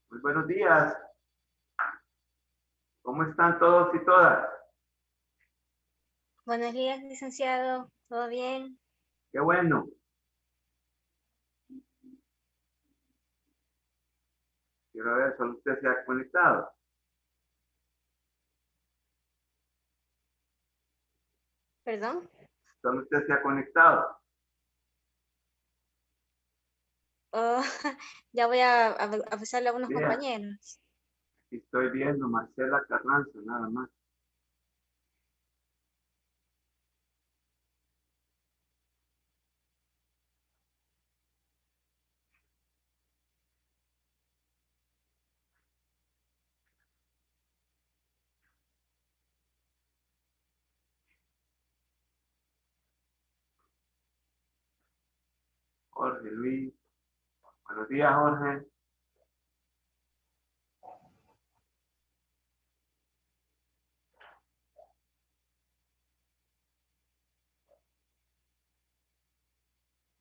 Muy buenos días. ¿Cómo están todos y todas? Buenos días, licenciado. ¿Todo bien? Qué bueno. Quiero ver, solo usted se ha conectado. ¿Perdón? Solo usted se ha conectado. Oh, ya voy a avisarle a unos Bien, compañeros. estoy viendo Marcela Carranza, nada más. Jorge Luis. Buenos días, Jorge.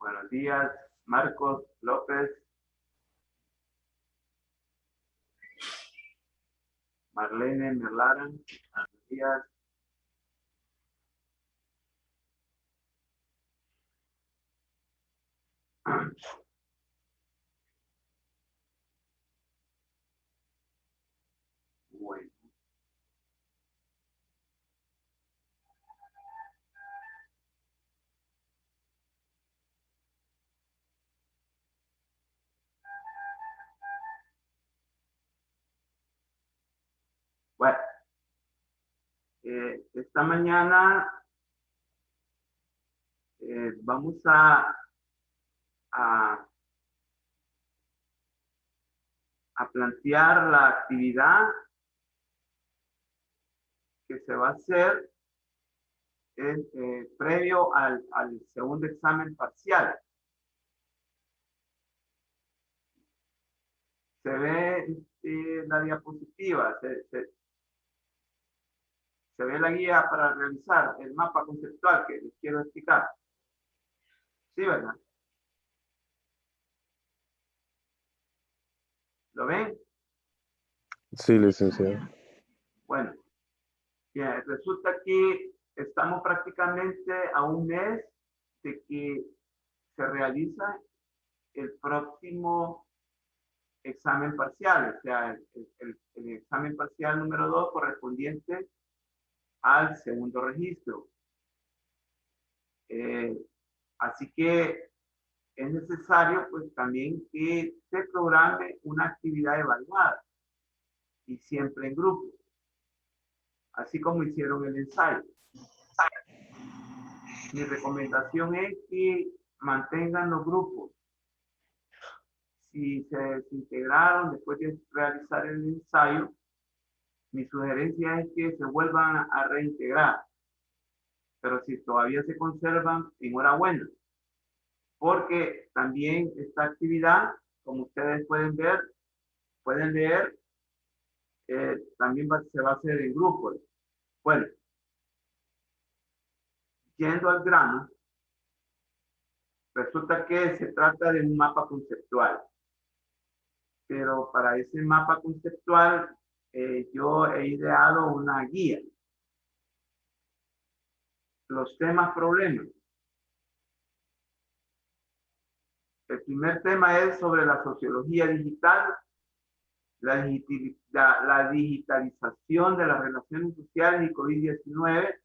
Buenos días, Marcos López. Marlene Merlaran. Buenos días. Bueno. Bueno, esta mañana vamos a, a plantear la actividad que se va a hacer previo al segundo examen parcial. Se ve la diapositiva, se ve la guía para realizar el mapa conceptual que les quiero explicar. ¿Sí, verdad? ¿Lo ven? Sí, licenciado. Bueno, bien, resulta que estamos prácticamente a un mes de que se realiza el próximo examen parcial, o sea, el examen parcial número 2 correspondiente al segundo registro. Así que es necesario pues también que se programe una actividad evaluada y siempre en grupo, así como hicieron el ensayo. Mi recomendación es que mantengan los grupos. Si se desintegraron después de realizar el ensayo, mi sugerencia es que se vuelvan a reintegrar. Pero si todavía se conservan, enhorabuena. Porque también esta actividad, como ustedes pueden leer, también se va a hacer en grupos. Bueno, yendo al grano, resulta que se trata de un mapa conceptual. Pero para ese mapa conceptual, yo he ideado una guía. Los temas problemas. El primer tema es sobre la sociología digital, la digitalización de las relaciones sociales y COVID-19.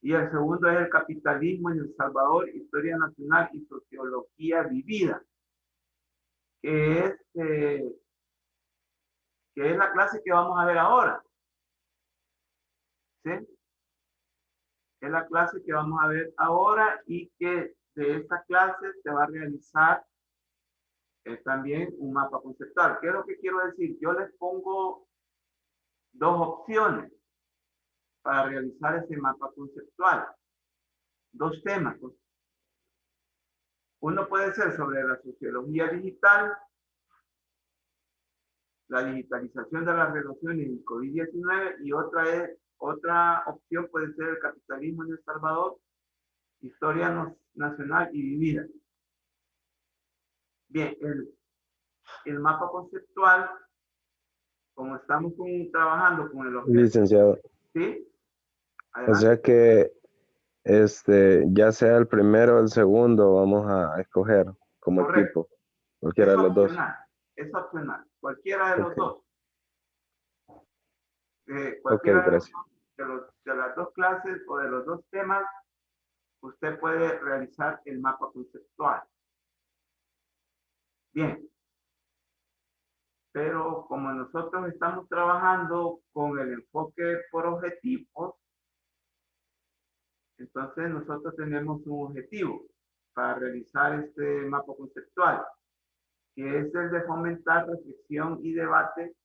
Y el segundo es el capitalismo en El Salvador, historia nacional y sociología vivida, que es, eh, que es la clase que vamos a ver ahora. ¿Sí? Es la clase que vamos a ver ahora y que de esta clase se va a realizar también un mapa conceptual. ¿Qué es lo que quiero decir? Yo les pongo dos opciones para realizar ese mapa conceptual. Dos temas. Uno puede ser sobre la sociología digital, la digitalización de las relaciones en COVID-19 y otra opción puede ser el capitalismo en El Salvador, historia nacional y vivida. Bien, el mapa conceptual, como estamos trabajando con el objeto, Licenciado. ¿sí? O Adelante. sea que ya sea el primero o el segundo, vamos a escoger como Correcto. equipo, cualquiera de los dos. Es opcional, cualquiera de los Ok, dos. ok, Cualquiera gracias. de las dos clases o de los dos temas, usted puede realizar el mapa conceptual. Bien, pero como nosotros estamos trabajando con el enfoque por objetivos, entonces nosotros tenemos un objetivo para realizar este mapa conceptual, que es el de fomentar reflexión y debate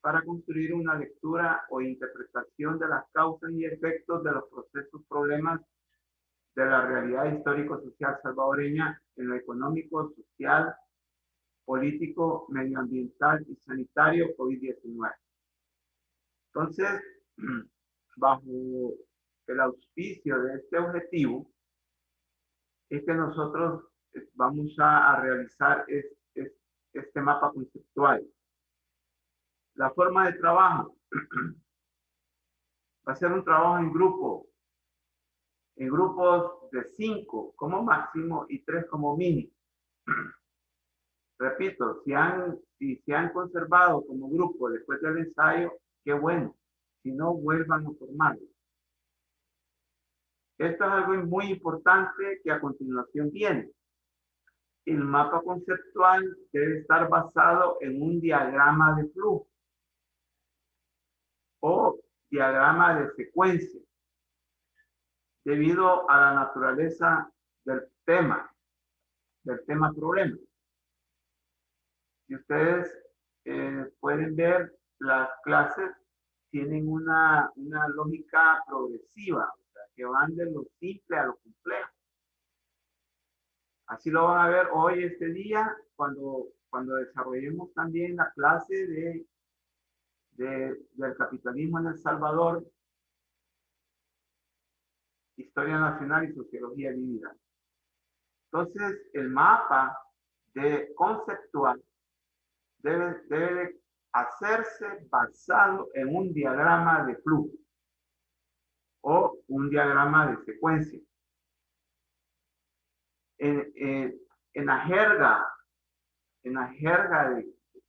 para construir una lectura o interpretación de las causas y efectos de los procesos, problemas de la realidad histórico-social salvadoreña en lo económico, social, político, medioambiental y sanitario COVID-19. Entonces, bajo el auspicio de este objetivo, es que nosotros vamos a realizar este mapa conceptual. La forma de trabajo va a ser un trabajo en grupos de 5 como máximo y 3 como mínimo. Repito, si se han conservado como grupo después del ensayo, qué bueno. Si no, vuelvan a formarlo. Esto es algo muy importante que a continuación viene. El mapa conceptual debe estar basado en un diagrama de flujo o diagrama de secuencia, debido a la naturaleza del tema problema. Si ustedes pueden ver, las clases tienen una lógica progresiva, o sea, que van de lo simple a lo complejo. Así lo van a ver hoy, este día, cuando desarrollemos también la clase del capitalismo en El Salvador, historia nacional y sociología vivida. Entonces, el mapa conceptual debe hacerse basado en un diagrama de flujo o un diagrama de secuencia. En la jerga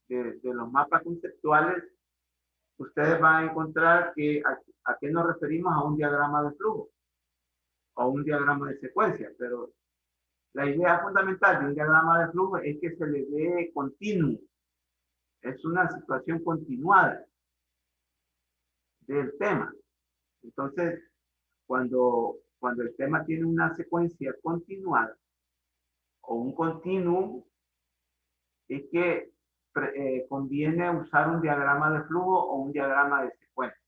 de los mapas conceptuales, ustedes van a encontrar que a qué nos referimos a un diagrama de flujo o un diagrama de secuencia, pero la idea fundamental de un diagrama de flujo es que se le dé continuo. Es una situación continuada del tema. Entonces, cuando el tema tiene una secuencia continuada o un continuum, es que conviene usar un diagrama de flujo o un diagrama de secuencia.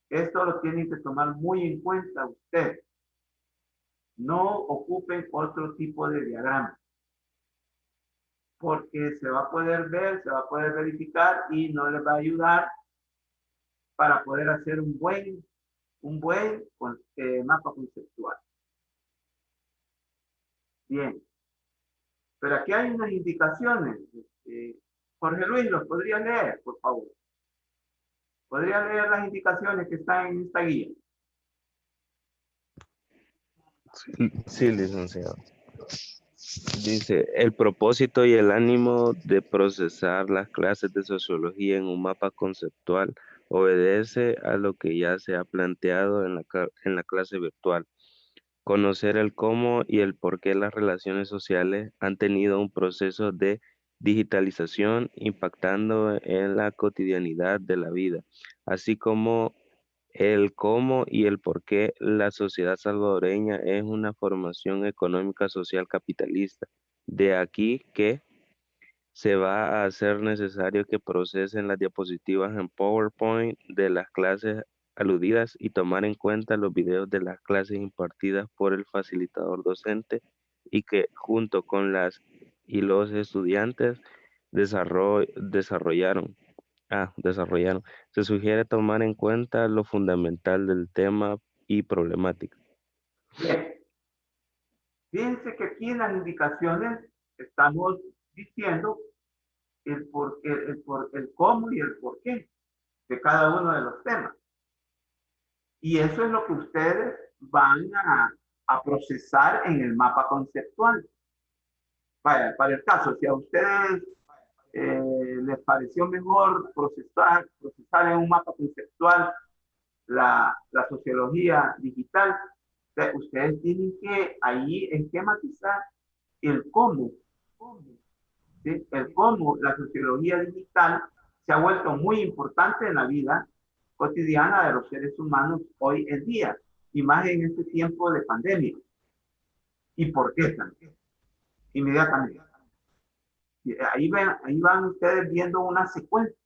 Esto lo tienen que tomar muy en cuenta ustedes. No ocupen otro tipo de diagrama, porque se va a poder ver, se va a poder verificar y no les va a ayudar para poder hacer un buen mapa conceptual. Bien, pero aquí hay unas indicaciones. Jorge Luis, ¿los podría leer, por favor? ¿Podría leer las indicaciones que están en esta guía? Sí, licenciado. Dice, el propósito y el ánimo de procesar las clases de sociología en un mapa conceptual obedece a lo que ya se ha planteado en la clase virtual. Conocer el cómo y el por qué las relaciones sociales han tenido un proceso de digitalización impactando en la cotidianidad de la vida, así como el cómo y el por qué la sociedad salvadoreña es una formación económica social capitalista. De aquí que se va a hacer necesario que procesen las diapositivas en PowerPoint de las clases aludidas y tomar en cuenta los videos de las clases impartidas por el facilitador docente y que junto con las y los estudiantes desarrollaron. Se sugiere tomar en cuenta lo fundamental del tema y problemática. Bien, fíjense que aquí en las indicaciones estamos diciendo el cómo y el por qué de cada uno de los temas. Y eso es lo que ustedes van a procesar en el mapa conceptual. Vaya, para el caso, si a ustedes les pareció mejor procesar en un mapa conceptual la sociología digital, ustedes tienen que ahí esquematizar el cómo, ¿sí? El cómo la sociología digital se ha vuelto muy importante en la vida cotidiana de los seres humanos hoy en día, y más en este tiempo de pandemia. ¿Y por qué también? Inmediatamente. Ahí van ustedes viendo una secuencia.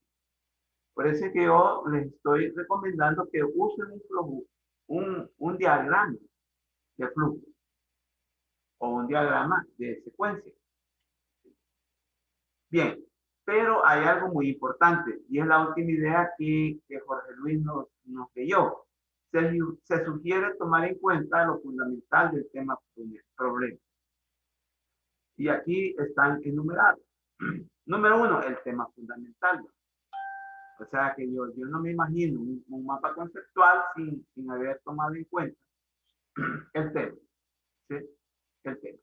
Por eso es que yo les estoy recomendando que usen un flujo, un diagrama de flujo o un diagrama de secuencia. Bien, pero hay algo muy importante y es la última idea que Jorge Luis nos leyó. Se sugiere tomar en cuenta lo fundamental del tema problema. Y aquí están enumerados. Número 1, el tema fundamental. O sea que yo no me imagino un mapa conceptual sin haber tomado en cuenta el tema. ¿Sí? El tema.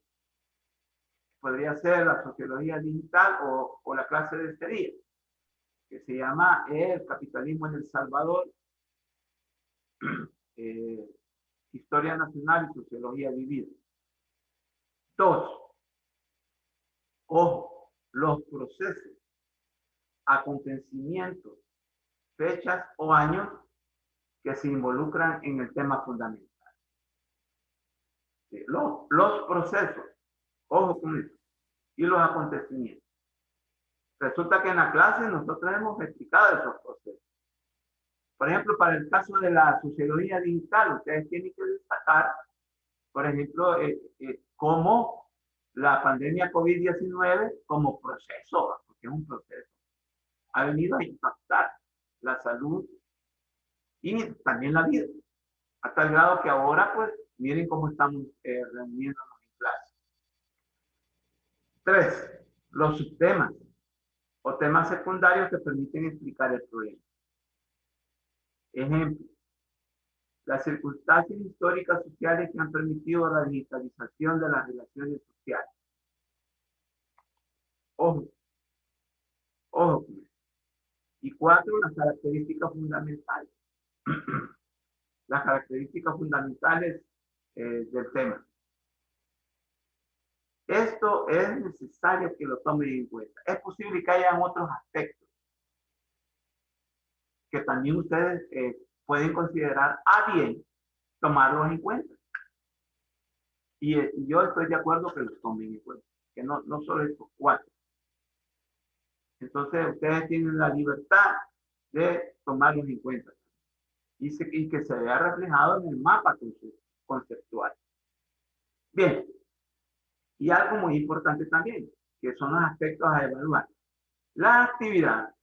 Podría ser la sociología digital o la clase de este día, que se llama El capitalismo en El Salvador, historia nacional y sociología vivida. 2. Ojo, los procesos, acontecimientos, fechas o años que se involucran en el tema fundamental. Sí, los procesos, ojo con eso, y los acontecimientos. Resulta que en la clase nosotros hemos explicado esos procesos. Por ejemplo, para el caso de la sociología digital, ustedes tienen que destacar, por ejemplo, cómo la pandemia COVID-19 como proceso, porque es un proceso, ha venido a impactar la salud y también la vida, hasta el grado que ahora, pues, miren cómo estamos reuniéndonos en clase. 3. Los subtemas o temas secundarios que permiten explicar el problema. Ejemplo, las circunstancias históricas sociales que han permitido la digitalización de las relaciones sociales. Ojo, ojo. Y 4, las características fundamentales. Las características fundamentales del tema. Esto es necesario que lo tomen en cuenta. Es posible que hayan otros aspectos que también ustedes pueden considerar a bien tomarlos en cuenta. Y yo estoy de acuerdo que los tomen en cuenta, que no solo estos 4. Entonces ustedes tienen la libertad de tomarlos en cuenta y que se vea reflejado en el mapa conceptual. Bien, y algo muy importante también, que son los aspectos a evaluar. La actividad,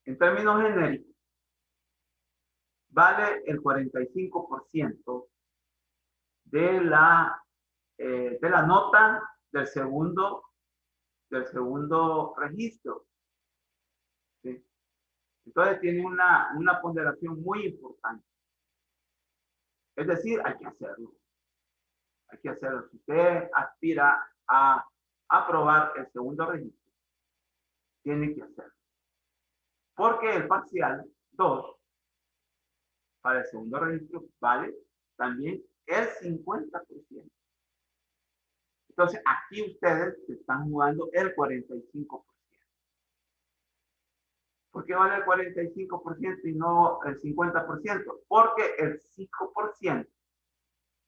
en términos genéricos, vale el 45% de la nota del segundo registro. ¿Sí? Entonces tiene una ponderación muy importante. Es decir, hay que hacerlo. Hay que hacerlo. Si usted aspira a aprobar el segundo registro, tiene que hacerlo. Porque el parcial 2 para el segundo registro vale también el 50%. Entonces, aquí ustedes están jugando el 45%. ¿Por qué vale el 45% y no el 50%? Porque el 5%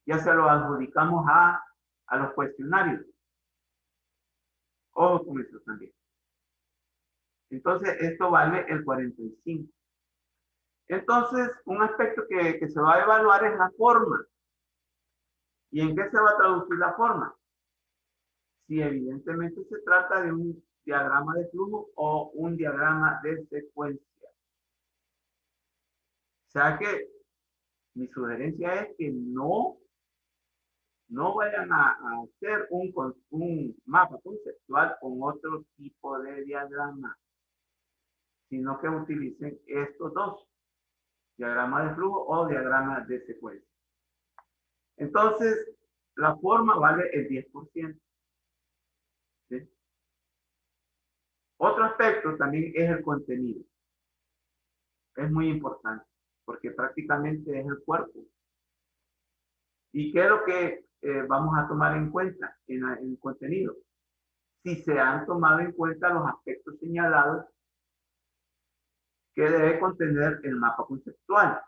ya se lo adjudicamos a los cuestionarios. Ojo con eso también. Entonces, esto vale el 45%. Entonces, un aspecto que se va a evaluar es la forma. ¿Y en qué se va a traducir la forma? Si evidentemente se trata de un diagrama de flujo o un diagrama de secuencia. O sea que mi sugerencia es que no No vayan a hacer un mapa conceptual con otro tipo de diagrama, sino que utilicen estos dos, diagrama de flujo o diagrama de secuencia. Entonces, la forma vale el 10%. ¿Sí? Otro aspecto también es el contenido. Es muy importante, porque prácticamente es el cuerpo. ¿Y qué es lo que vamos a tomar en cuenta en el contenido? Si se han tomado en cuenta los aspectos señalados que debe contener el mapa conceptual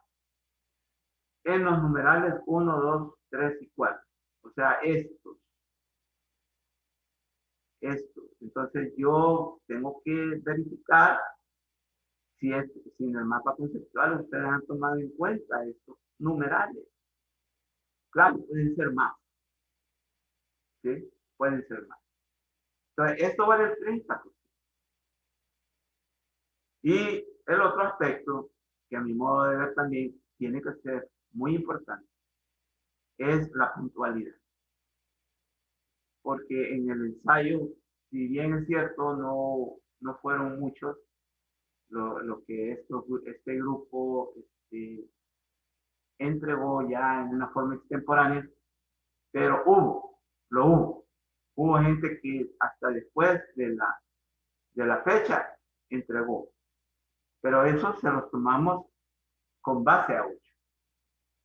en los numerales 1, 2, 3 y 4. O sea, estos. Entonces yo tengo que verificar si en el mapa conceptual ustedes han tomado en cuenta estos numerales. Claro, pueden ser más. ¿Sí? Pueden ser más. Entonces, esto vale el 30%. Y el otro aspecto, que a mi modo de ver también tiene que ser muy importante, es la puntualidad. Porque en el ensayo, si bien es cierto, no fueron muchos lo que este grupo entregó ya en una forma extemporánea, pero lo hubo. Hubo gente que hasta después de la fecha entregó. Pero eso se lo tomamos con base a 8.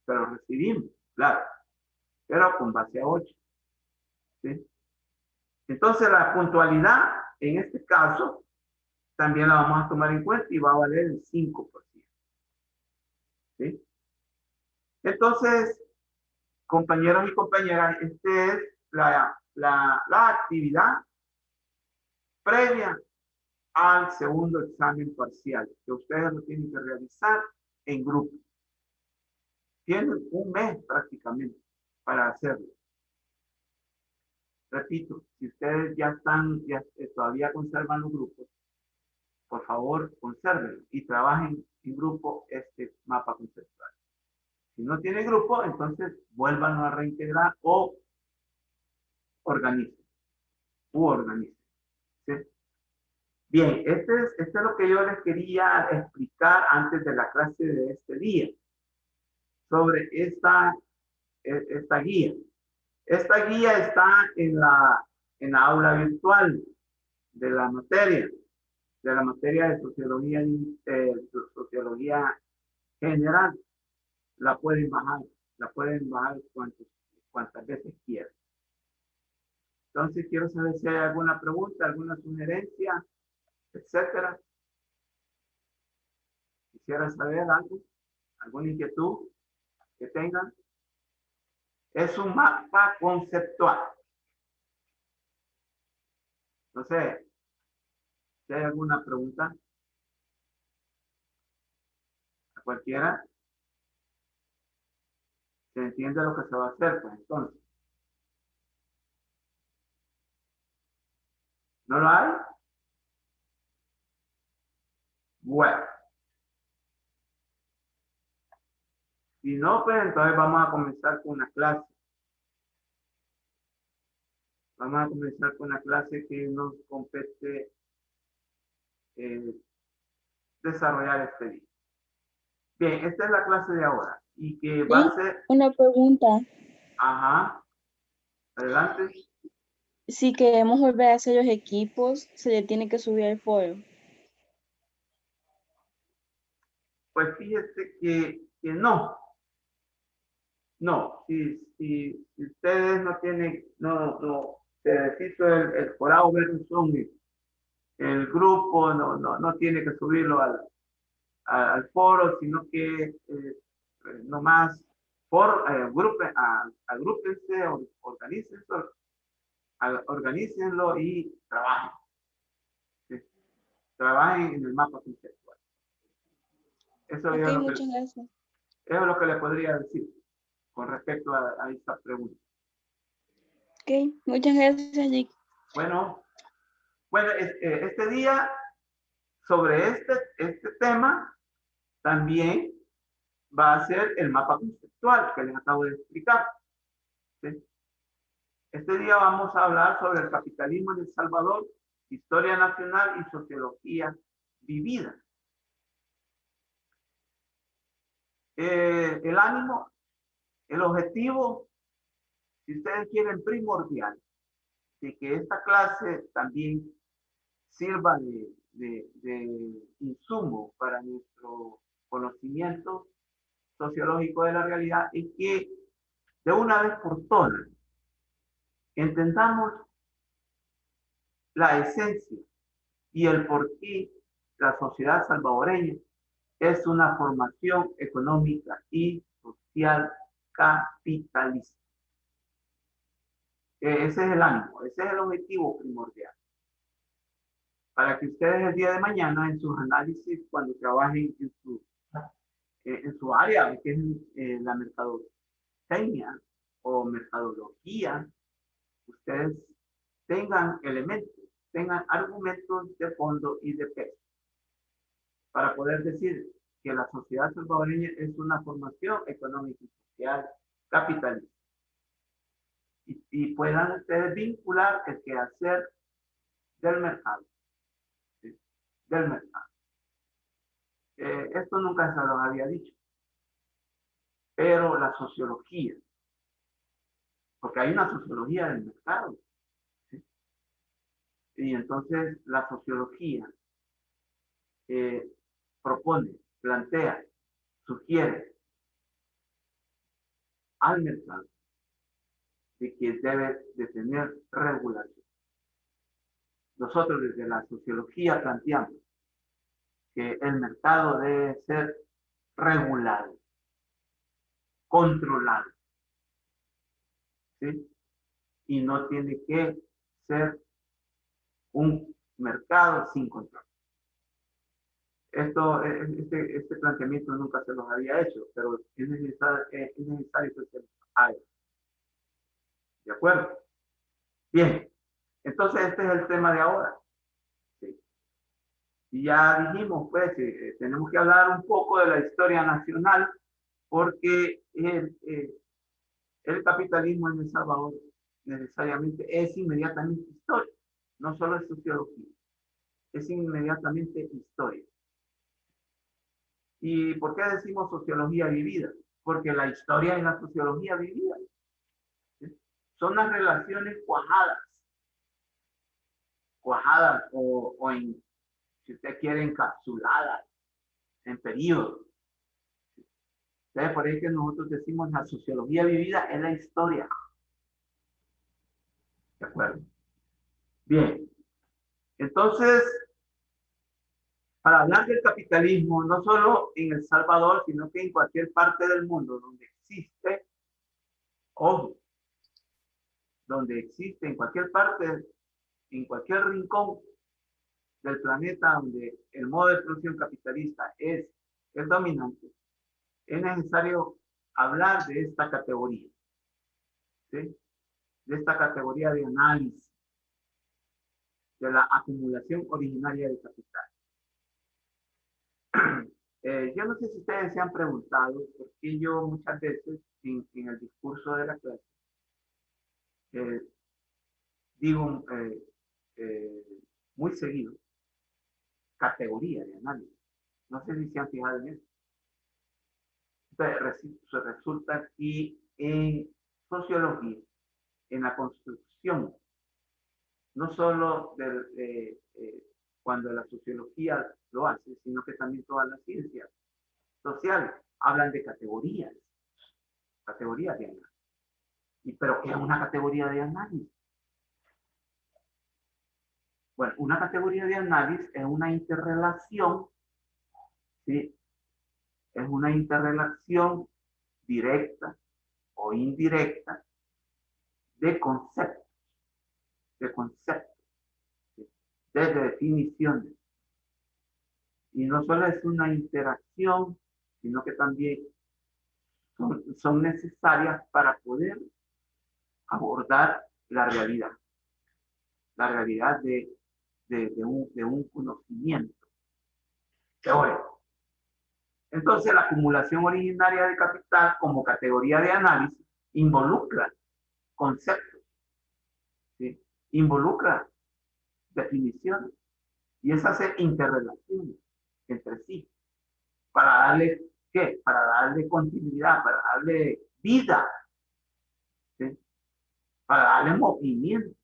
Pero recibimos, claro, pero con base a 8. ¿Sí? Entonces la puntualidad, en este caso, también la vamos a tomar en cuenta y va a valer el 5%. ¿Sí? Entonces, compañeros y compañeras, esta es la actividad previa al segundo examen parcial, que ustedes lo tienen que realizar en grupo. Tienen un mes prácticamente para hacerlo. Repito, si ustedes todavía conservan los grupos, por favor, consérvenlo y trabajen en grupo este mapa conceptual. Si no tiene grupo, entonces vuelvan a reintegrar o organicen. ¿Sí? Bien, este es lo que yo les quería explicar antes de la clase de este día sobre esta guía. Esta guía está en la aula virtual de la materia de sociología general. La pueden bajar cuantas veces quieran. Entonces quiero saber si hay alguna pregunta, alguna sugerencia, etcétera. Quisiera saber algo, alguna inquietud que tengan. Es un mapa conceptual. No sé, si hay alguna pregunta, a cualquiera, se entiende lo que se va a hacer, pues entonces. ¿No lo hay? Bueno. Si no, pues entonces vamos a comenzar con una clase. Vamos a comenzar con una clase que nos compete desarrollar este día. Bien, esta es la clase de ahora y que va a ser... Una pregunta. Ajá. Adelante. Si queremos volver a hacer los equipos, se le tiene que subir al foro. Pues fíjese que no. No, si ustedes no tienen, se deshizo el forado Berluscon, el grupo no tiene que subirlo al foro, sino que nomás agrúpense, organícenlo y trabajen. ¿Sí? Trabajen en el mapa conceptual. Eso Ok, es muchas gracias. eso es lo que le podría decir con respecto a esta pregunta. Ok, muchas gracias, Rick. Bueno, este día sobre este tema también va a ser el mapa conceptual que les acabo de explicar. ¿Sí? Este día vamos a hablar sobre el capitalismo en El Salvador, historia nacional y sociología vivida. El ánimo, el objetivo, si ustedes quieren, primordial, de que esta clase también sirva de insumo para nuestro conocimiento sociológico de la realidad, es que de una vez por todas entendamos la esencia y el por qué la sociedad salvadoreña es una formación económica y social capitalista. Ese es el ánimo, ese es el objetivo primordial. Para que ustedes el día de mañana en sus análisis, cuando trabajen en su área, que es la mercadotecnia o metodología, ustedes tengan elementos, tengan argumentos de fondo y de peso para poder decir que la sociedad salvadoreña es una formación económica y social capitalista. Y puedan ustedes vincular el quehacer del mercado. ¿Sí? Del mercado. Esto nunca se lo había dicho. Pero la sociología, porque hay una sociología del mercado. ¿Sí? Y entonces la sociología propone, plantea, sugiere al mercado de que debe de tener regulación. Nosotros desde la sociología planteamos que el mercado debe ser regulado, controlado, ¿sí? Y no tiene que ser un mercado sin control. Este planteamiento nunca se los había hecho, pero es necesario que se haga. ¿De acuerdo? Bien, entonces este es el tema de ahora. ¿Sí? Y ya dijimos, pues, tenemos que hablar un poco de la historia nacional, porque el capitalismo en El Salvador necesariamente es inmediatamente historia, no solo es sociología, es inmediatamente historia. ¿Y por qué decimos sociología vivida? Porque la historia es la sociología vivida. ¿Sí? Son las relaciones cuajadas o en, si usted quiere, encapsuladas en periodos. Entonces, por ahí que nosotros decimos la sociología vivida es la historia. ¿De acuerdo? Bien. Entonces, para hablar del capitalismo, no solo en El Salvador, sino que en cualquier parte del mundo donde existe, ojo, donde existe en cualquier parte, en cualquier rincón del planeta donde el modo de producción capitalista es el dominante, es necesario hablar de esta categoría, ¿sí? De esta categoría de análisis de la acumulación originaria de capital. Yo no sé si ustedes se han preguntado por qué yo muchas veces en el discurso de la clase digo muy seguido categoría de análisis. No sé si se han fijado en eso. Entonces, resulta que en sociología, en la construcción, no solo cuando la sociología lo hace, sino que también todas las ciencias sociales hablan de categorías de análisis. ¿Pero qué es una categoría de análisis? Bueno, una categoría de análisis es una interrelación, ¿sí? Es una interrelación directa o indirecta de conceptos, ¿sí? De definiciones. Y no solo es una interacción, sino que también son necesarias para poder abordar la realidad de un conocimiento teórico. Entonces, la acumulación originaria de capital como categoría de análisis involucra conceptos involucra definiciones y es hacer interrelaciones entre sí para darle, ¿qué? Para darle continuidad, para darle vida, ¿sí? Para darle movimiento.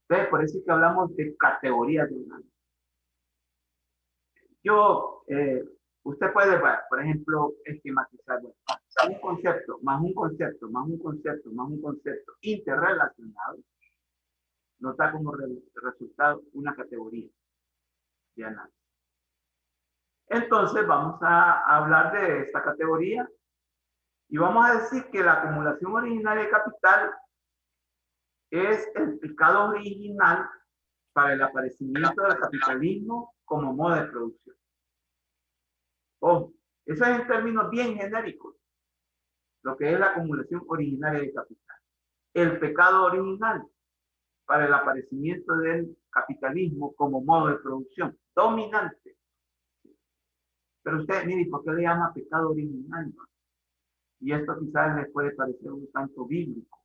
Entonces, por eso es que hablamos de categorías de una. Usted puede, por ejemplo, esquematizar un concepto, más un concepto, más un concepto, más un concepto interrelacionado, nos da como resultado una categoría de análisis. Entonces, vamos a hablar de esta categoría y vamos a decir que la acumulación originaria de capital es el pecado original para el aparecimiento del capitalismo como modo de producción. Ojo, eso es en términos bien genéricos, lo que es la acumulación originaria de capital. El pecado original para el aparecimiento del capitalismo como modo de producción dominante. Pero usted, mire, ¿por qué le llama pecado original? Y esto quizás les puede parecer un tanto bíblico,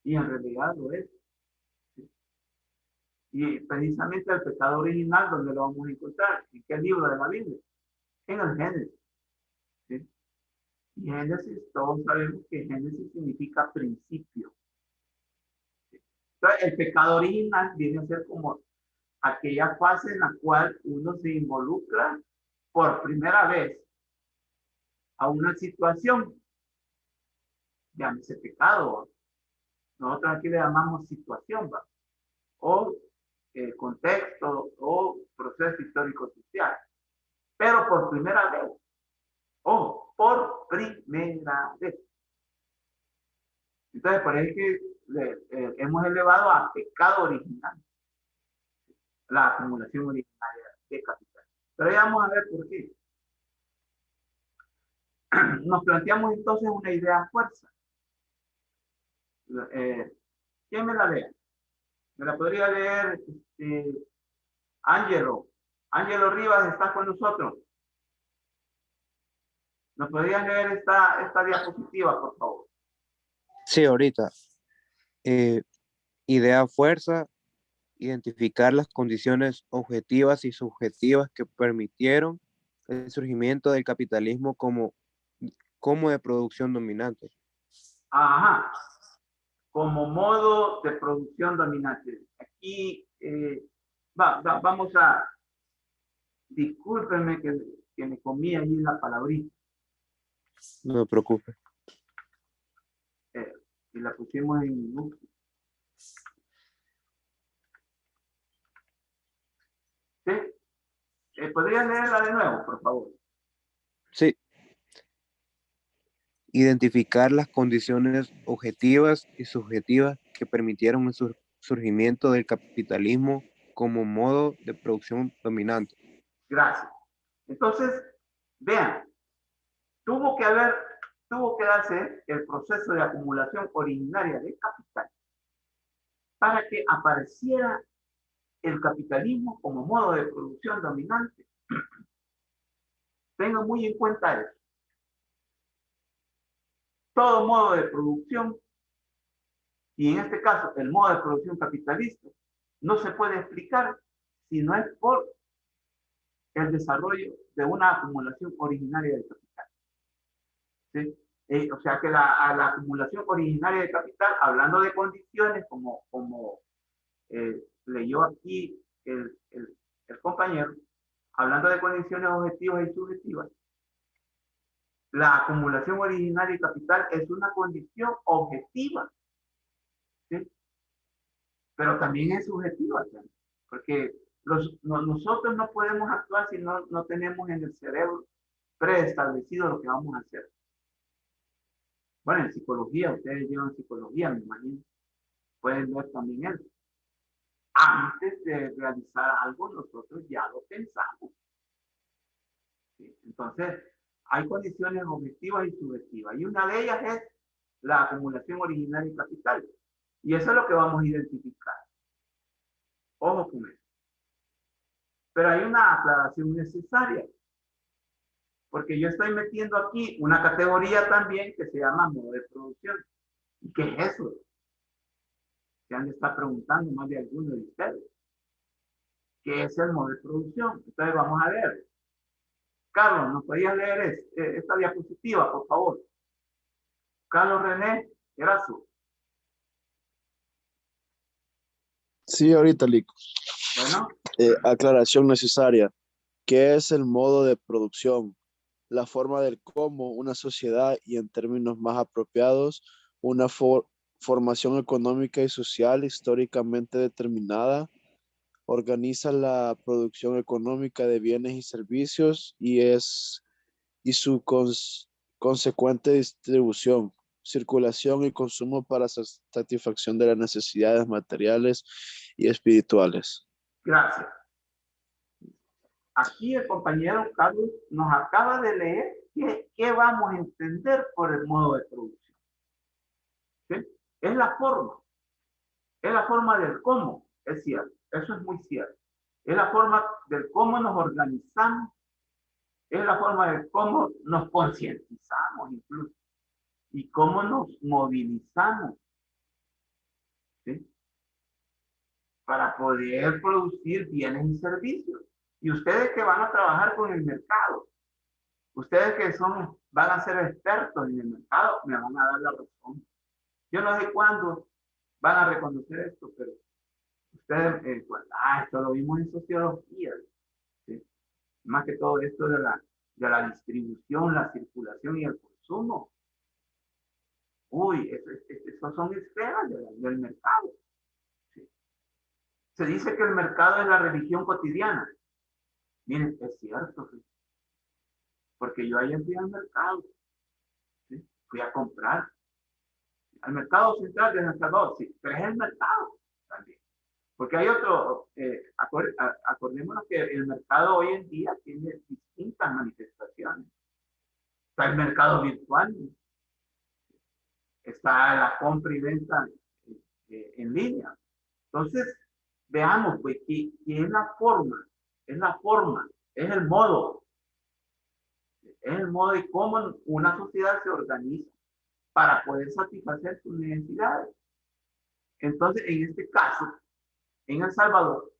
y en realidad lo es. ¿Sí? Y precisamente el pecado original, ¿dónde lo vamos a encontrar? ¿En qué libro de la Biblia? En el Génesis. ¿Sí? Y Génesis, todos sabemos que Génesis significa principio. ¿Sí? Entonces, el pecado original viene a ser como aquella fase en la cual uno se involucra por primera vez a una situación, llámese pecado, nosotros aquí le llamamos situación, ¿va? O contexto o proceso histórico social, pero por primera vez, o por primera vez. Entonces, por eso es que hemos elevado a pecado original, la acumulación originaria de capital. Pero ya vamos a ver por qué. Nos planteamos entonces una idea fuerza. ¿Quién me la lea? ¿Me la podría leer Ángelo? Ángelo Rivas está con nosotros. ¿Nos podrías leer esta diapositiva, por favor? Sí, ahorita. Idea fuerza, identificar las condiciones objetivas y subjetivas que permitieron el surgimiento del capitalismo como de producción dominante. Ajá. Como modo de producción dominante. Aquí vamos a, discúlpenme que me comí ahí la palabrita. No me preocupe. Y la pusimos en minúscula. ¿Sí? ¿Podrías leerla de nuevo, por favor? Sí. Identificar las condiciones objetivas y subjetivas que permitieron el surgimiento del capitalismo como modo de producción dominante. Gracias. Entonces, vean, tuvo que darse el proceso de acumulación originaria de capital para que apareciera el capitalismo como modo de producción dominante. Tengan muy en cuenta eso. Todo modo de producción, y en este caso el modo de producción capitalista, no se puede explicar si no es por el desarrollo de una acumulación originaria de capital. ¿Sí? O sea que la acumulación originaria de capital, hablando de condiciones, como leyó aquí el compañero, hablando de condiciones objetivas y subjetivas, la acumulación originaria de capital es una condición objetiva, ¿sí? Pero también es subjetiva, ¿sí? Porque nosotros no podemos actuar si no tenemos en el cerebro preestablecido lo que vamos a hacer. Bueno, en psicología, ustedes llevan psicología, me imagino, pueden ver también eso. Antes de realizar algo, nosotros ya lo pensamos. ¿Sí? Entonces, hay condiciones objetivas y subjetivas, y una de ellas es la acumulación originaria de capital. Y eso es lo que vamos a identificar. Ojo con eso. Pero hay una aclaración necesaria, porque yo estoy metiendo aquí una categoría también que se llama modo de producción. ¿Y qué es eso? Se han de estar preguntando más de alguno de ustedes. ¿Qué es el modo de producción? Entonces vamos a ver. Carlos, ¿nos podías leer esta diapositiva, por favor? Carlos René Erazo. Sí, ahorita, Lico. Bueno, Aclaración necesaria. ¿Qué es el modo de producción? La forma del cómo una sociedad y en términos más apropiados, una formación económica y social históricamente determinada organiza la producción económica de bienes y servicios y su consecuente distribución, circulación y consumo para satisfacción de las necesidades materiales y espirituales. gracias. Aquí el compañero Carlos nos acaba de leer qué vamos a entender por el modo de producción. ¿Sí? Es la forma del cómo, es cierto, eso es muy cierto. Es la forma del cómo nos organizamos, es la forma de cómo nos concientizamos incluso, y cómo nos movilizamos, ¿sí? Para poder producir bienes y servicios. Y ustedes que van a trabajar con el mercado, ustedes que van a ser expertos en el mercado, me van a dar la razón. Yo no sé cuándo van a reconocer esto, pero ustedes, esto lo vimos en sociología, ¿sí? Más que todo esto de la distribución, la circulación y el consumo. Uy, esos son esferas del mercado. ¿Sí? Se dice que el mercado es la religión cotidiana. Miren, es cierto, ¿sí? Porque yo ayer fui al mercado, ¿sí? Fui a comprar. Al mercado central de San Salvador, sí, pero es el mercado también. Porque hay otro, acordémonos que el mercado hoy en día tiene distintas manifestaciones. Está el mercado virtual, está la compra y venta en línea. Entonces, veamos, pues, que es la forma, es el modo de cómo una sociedad se organiza para poder satisfacer sus necesidades. Entonces, en este caso, en El Salvador,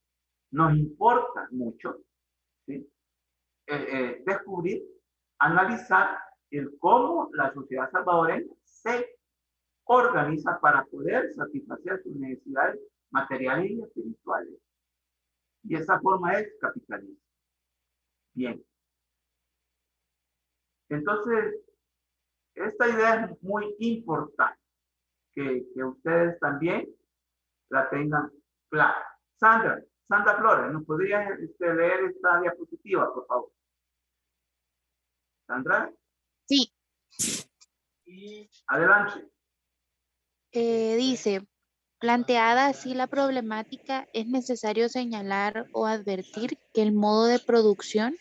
nos importa mucho, ¿sí? Descubrir, analizar el cómo la sociedad salvadoreña se organiza para poder satisfacer sus necesidades materiales y espirituales. Y esa forma es capitalismo. Bien. Entonces, esta idea es muy importante que ustedes también la tengan clara. Sandra Flores, ¿nos podrías leer esta diapositiva, por favor? Sandra. Sí. Adelante. Dice, planteada así la problemática, es necesario señalar o advertir que el modo de producción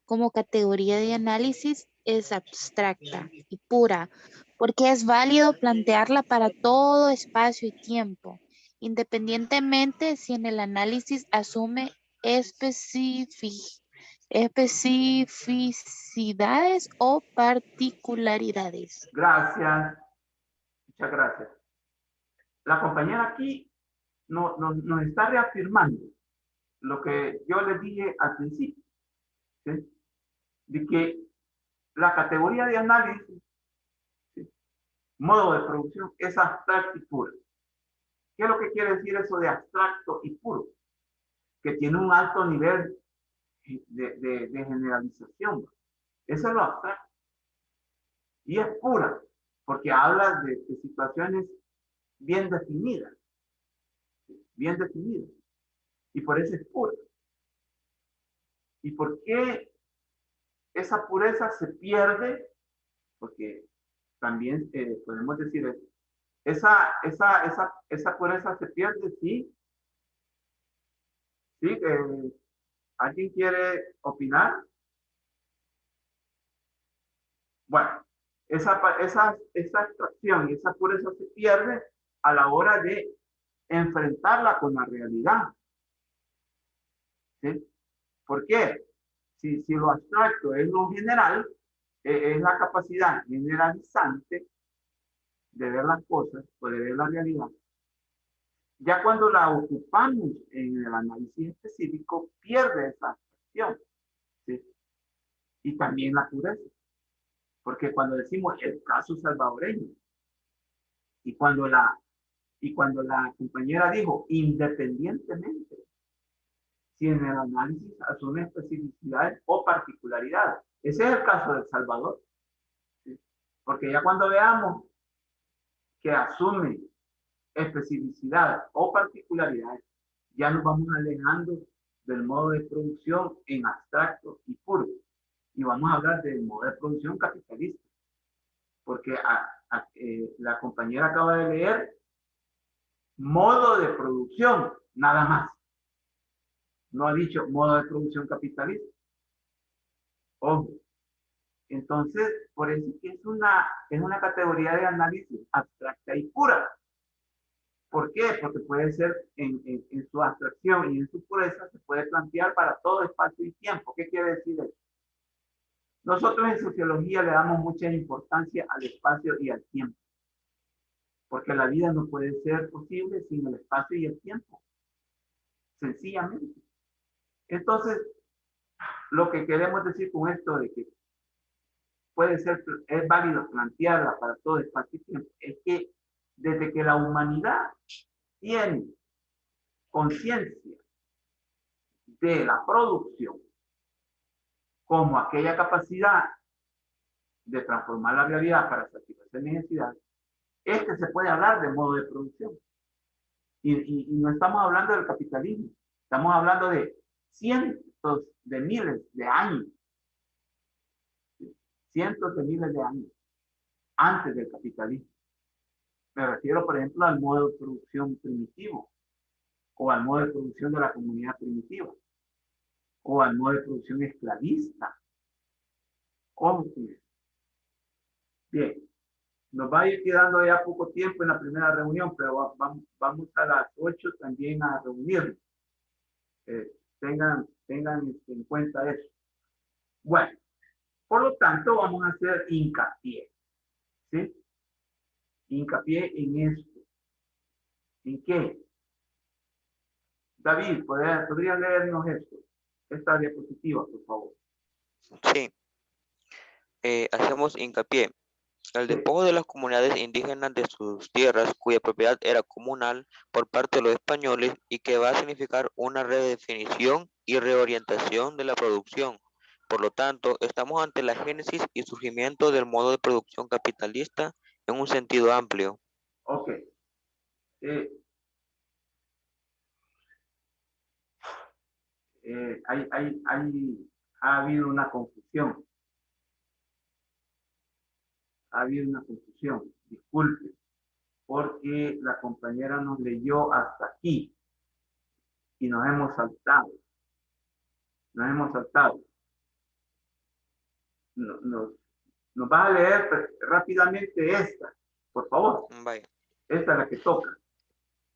como categoría de análisis es abstracta y pura, porque es válido plantearla para todo espacio y tiempo, independientemente si en el análisis asume especificidades o particularidades. Gracias. Muchas gracias. La compañera aquí nos está reafirmando lo que yo les dije al principio, ¿sí? De que la categoría de análisis, ¿sí? Modo de producción, es abstracto y puro. ¿Qué es lo que quiere decir eso de abstracto y puro? Que tiene un alto nivel de generalización. Eso es lo abstracto. Y es pura, porque habla de situaciones bien definidas. Bien definidas. Y por eso es pura. ¿Y por qué esa pureza se pierde? Porque también podemos decir, esa pureza se pierde, sí. Sí, ¿alguien quiere opinar? Bueno, esa abstracción y esa pureza se pierde a la hora de enfrentarla con la realidad. ¿Sí? ¿Por qué? Si lo abstracto es lo general, es la capacidad generalizante de ver las cosas o de ver la realidad. Ya cuando la ocupamos en el análisis específico, pierde esa abstracción, ¿sí? Y también la pureza. Porque cuando decimos el caso salvadoreño, y cuando la compañera dijo independientemente, si en el análisis asume especificidades o particularidades. Ese es el caso de El Salvador, ¿sí? Porque ya cuando veamos que asume especificidades o particularidades, ya nos vamos alejando del modo de producción en abstracto y puro. Y vamos a hablar del modo de producción capitalista. Porque la compañera acaba de leer modo de producción, nada más. No ha dicho modo de producción capitalista. Ojo. Entonces, por eso es que es una categoría de análisis abstracta y pura. ¿Por qué? Porque puede ser en su abstracción y en su pureza se puede plantear para todo espacio y tiempo. ¿Qué quiere decir eso? Nosotros en sociología le damos mucha importancia al espacio y al tiempo. Porque la vida no puede ser posible sin el espacio y el tiempo. Sencillamente. Entonces, lo que queremos decir con esto de que puede ser, es válido plantearla para todo espacio y tiempo, es que desde que la humanidad tiene conciencia de la producción como aquella capacidad de transformar la realidad para satisfacer necesidades, es que se puede hablar de modo de producción. Y no estamos hablando del capitalismo, estamos hablando de cientos de miles de años, cientos de miles de años antes del capitalismo. Me refiero, por ejemplo, al modo de producción primitivo, o al modo de producción de la comunidad primitiva, o al modo de producción esclavista. ¿Cómo? Bien, nos va a ir quedando ya poco tiempo en la primera reunión, pero vamos a las 8 también a reunirnos. Tengan en cuenta eso. Bueno, por lo tanto, vamos a hacer hincapié, ¿sí? Hincapié en esto. ¿En qué? David, ¿podría leernos esto? Esta diapositiva, por favor. Sí, hacemos hincapié. El despojo de las comunidades indígenas de sus tierras, cuya propiedad era comunal por parte de los españoles y que va a significar una redefinición y reorientación de la producción. Por lo tanto, estamos ante la génesis y surgimiento del modo de producción capitalista en un sentido amplio. Ok. Ha habido una confusión. Ha habido una confusión. Disculpe, porque la compañera nos leyó hasta aquí y nos hemos saltado. Nos hemos saltado. Nos va a leer rápidamente esta, por favor. Vaya. Esta es la que toca.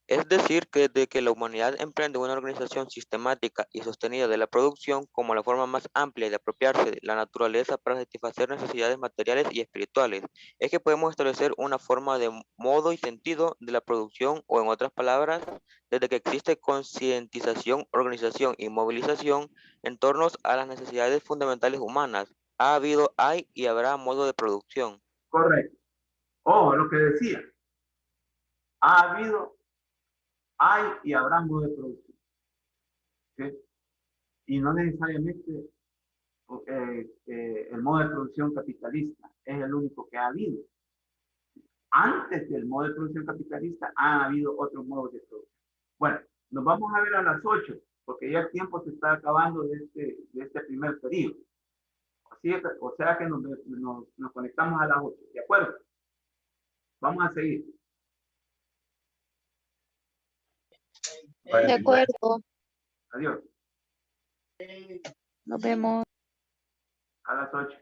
Es decir, que desde que la humanidad emprende una organización sistemática y sostenida de la producción como la forma más amplia de apropiarse de la naturaleza para satisfacer necesidades materiales y espirituales, es que podemos establecer una forma de modo y sentido de la producción, o en otras palabras, desde que existe concientización, organización y movilización en torno a las necesidades fundamentales humanas, ha habido, hay y habrá modo de producción. Correcto. Ojo, lo que decía. Ha habido, hay y habrá modo de producción. ¿Sí? Y no necesariamente el modo de producción capitalista es el único que ha habido. Antes del modo de producción capitalista ha habido otros modos de producción. Bueno, nos vamos a ver a las 8, porque ya el tiempo se está acabando de este primer periodo. O sea que nos conectamos a las 8, ¿de acuerdo? Vamos a seguir. De acuerdo. Adiós. Nos vemos. A las 8.